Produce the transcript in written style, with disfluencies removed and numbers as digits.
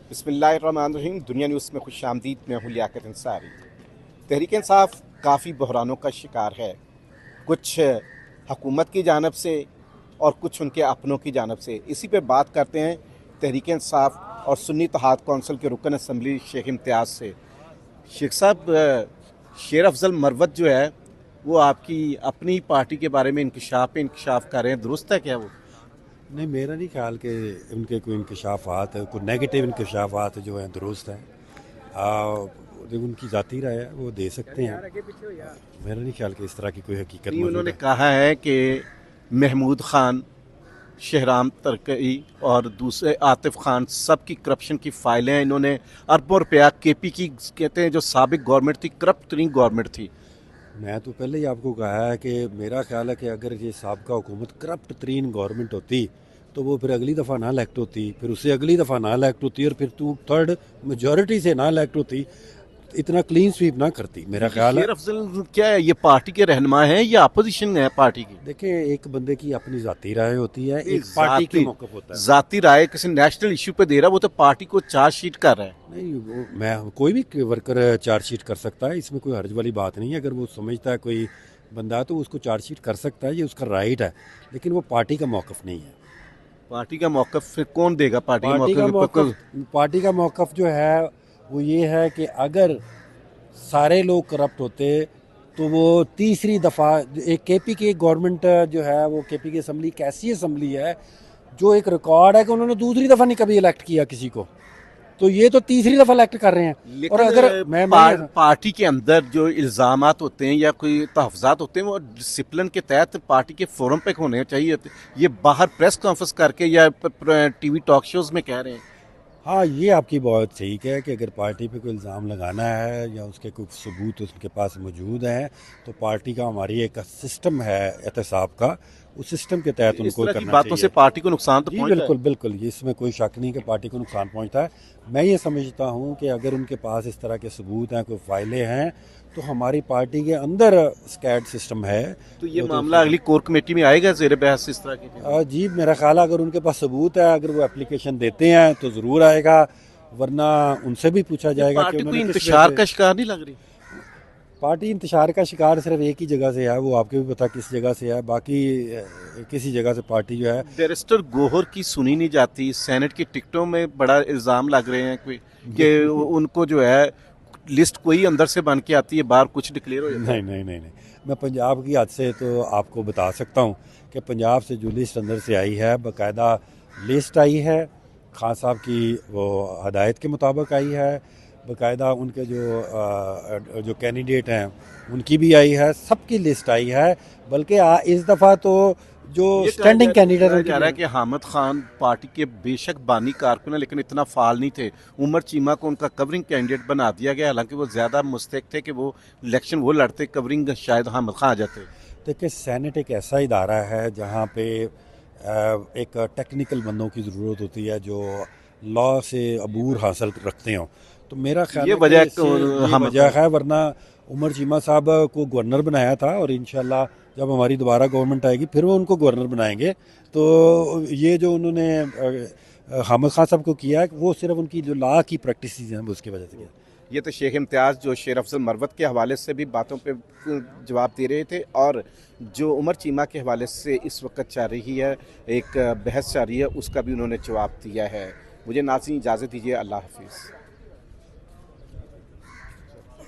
بسم اللہ الرحمن الرحیم. دنیا نیوز میں خوش آمدید. میں ہوں لیاقت انصاری. تحریک انصاف کافی بحرانوں کا شکار ہے، کچھ حکومت کی جانب سے اور کچھ ان کے اپنوں کی جانب سے. اسی پہ بات کرتے ہیں تحریک انصاف اور سنی اتحاد کونسل کے رکن اسمبلی شیخ امتیاز سے. شیخ صاحب، شیر افضل مروت جو ہے وہ آپ کی اپنی پارٹی کے بارے میں انکشاف کر رہے ہیں، درست ہے کیا وہ؟ نہیں، میرا نہیں خیال کہ ان کے کوئی انکشافات، کوئی نیگیٹو انکشافات جو ہیں درست ہیں. ان کی ذاتی رائے ہے، وہ دے سکتے ہیں. میرا نہیں خیال کہ اس طرح کی کوئی حقیقت نہیں، انہوں موجود نے ہے. کہا ہے کہ محمود خان، شہرام ترکی اور دوسرے عاطف خان سب کی کرپشن کی فائلیں ہیں. انہوں نے اربوں روپیہ کے پی کی کہتے ہیں جو سابق گورنمنٹ تھی، کرپٹ ترین گورنمنٹ تھی. میں تو پہلے ہی آپ کو کہا ہے کہ میرا خیال ہے کہ اگر یہ سابقہ حکومت کرپٹ ترین گورنمنٹ ہوتی تو وہ پھر اگلی دفعہ نہ الیکٹ ہوتی، پھر اسے اگلی دفعہ نہ الیکٹ ہوتی، اور پھر تو تھرڈ میجورٹی سے نہ الیکٹ ہوتی، اتنا کلین سویپ نہ کرتی. میرا خیال ہے شیر افضل کیا ہے، یہ پارٹی کے رہنما ہیں یا اپوزیشن ہے پارٹی کی؟ دیکھیں، ایک بندے کی اپنی ذاتی رائے ہوتی ہے، ایک پارٹی کی موقف ہوتا ہے. ذاتی رائے کسی نیشنل ایشو پہ دے رہا ہے، وہ تو پارٹی کو چارج شیٹ کر رہا ہے. نہیں، وہ میں کوئی بھی ورکر چارج شیٹ کر سکتا ہے، اس میں کوئی حرج والی بات نہیں ہے. اگر وہ سمجھتا ہے کوئی بندہ تو اس کو چارج شیٹ کر سکتا ہے، یہ اس کا رائٹ ہے، لیکن وہ پارٹی کا موقف نہیں ہے. پارٹی کا موقف پھر کون دے گا؟ پارٹی کا موقف جو ہے وہ یہ ہے کہ اگر سارے لوگ کرپٹ ہوتے تو وہ تیسری دفعہ ایک کے پی کی گورنمنٹ جو ہے، وہ کے پی کی اسمبلی ایک ایسی اسمبلی ہے جو ایک ریکارڈ ہے کہ انہوں نے دوسری دفعہ نہیں کبھی الیکٹ کیا کسی کو، تو یہ تو تیسری دفعہ الیکٹ کر رہے ہیں. اور اگر پارٹی کے اندر جو الزامات ہوتے ہیں یا کوئی تحفظات ہوتے ہیں وہ ڈسپلن کے تحت پارٹی کے فورم پہ ہونے چاہیے. یہ باہر پریس کانفرنس کر کے یا ٹی وی ٹاک شوز میں کہہ رہے ہیں. ہاں، یہ آپ کی بات ٹھیک ہے کہ اگر پارٹی پہ کوئی الزام لگانا ہے یا اس کے کوئی ثبوت اس کے پاس موجود ہیں تو پارٹی کا ہماری ایک سسٹم ہے احتساب کا، اس سسٹم کے تحت ان اس کو طرح کی کرنا باتوں چاہیے. سے پارٹی کو نقصان تو جی پہنچتا ہے. بالکل، اس میں کوئی شک نہیں کہ پارٹی کو نقصان پہنچتا ہے. میں یہ سمجھتا ہوں کہ اگر ان کے پاس اس طرح کے ثبوت ہیں، کوئی فائلیں ہیں، تو ہماری پارٹی کے اندر اسکیڈ سسٹم ہے. تو یہ معاملہ اگلی کور کمیٹی میں آئے گا زیر بحث اس طرح کی؟ جی، میرا خیال ہے اگر ان کے پاس ثبوت ہے، اگر وہ اپلیکیشن دیتے ہیں تو ضرور آئے گا، ورنہ ان سے بھی پوچھا جائے گا کہ پارٹی انہوں کوئی نے انتشار کا شکار نہیں لگ رہی؟ پارٹی انتشار کا شکار صرف ایک ہی جگہ سے ہے، وہ آپ کو بھی پتا کس جگہ سے ہے. باقی کسی جگہ سے پارٹی جو ہے، بیرسٹر گوہر کی سنی نہیں جاتی، سینٹ کی ٹکٹوں میں بڑا الزام لگ رہے ہیں کوئی کہ ان کو جو ہے لسٹ کوئی اندر سے بن کے آتی ہے، باہر کچھ ڈکلیئر ہو جاتا ہے. نہیں، میں پنجاب کی حد سے تو آپ کو بتا سکتا ہوں کہ پنجاب سے جو لسٹ اندر سے آئی ہے، باقاعدہ لسٹ آئی ہے، خان صاحب کی وہ ہدایت کے مطابق آئی ہے، باقاعدہ ان کے جو کینڈیڈیٹ ہیں ان کی بھی آئی ہے، سب کی لسٹ آئی ہے. بلکہ اس دفعہ تو جو اسٹینڈنگ کینڈیڈیٹ کہا جا رہا ہے کہ حامد خان پارٹی کے بے شک بانی کارکن ہیں لیکن اتنا فعال نہیں تھے. عمر چیمہ کو ان کا کورنگ کینڈیڈیٹ بنا دیا گیا، حالانکہ وہ زیادہ مستحق تھے کہ وہ الیکشن وہ لڑتے، کورنگ شاید حامد خان آ جاتے. دیکھیں، سینٹ ایک ایسا ادارہ ہے جہاں پہ ایک ٹیکنیکل بندوں کی ضرورت ہوتی ہے جو لا سے عبور حاصل رکھتے ہوں. تو میرا خیال ہے کہ یہ وجہ ہے، ورنہ عمر چیمہ صاحب کو گورنر بنایا تھا، اور انشاءاللہ جب ہماری دوبارہ گورنمنٹ آئے گی پھر وہ ان کو گورنر بنائیں گے. تو یہ جو انہوں نے حامد خان صاحب کو کیا ہے وہ صرف ان کی جو لا کی پریکٹسز ہیں اس کی وجہ سے کیا. یہ تو شیخ امتیاز جو شیر افضل مروت کے حوالے سے بھی باتوں پہ جواب دے رہے تھے، اور جو عمر چیمہ کے حوالے سے اس وقت چل رہی ہے ایک بحث چل رہی ہے، اس کا بھی انہوں نے جواب دیا ہے. مجھے ناظرین اجازت دیجیے، اللہ حافظ.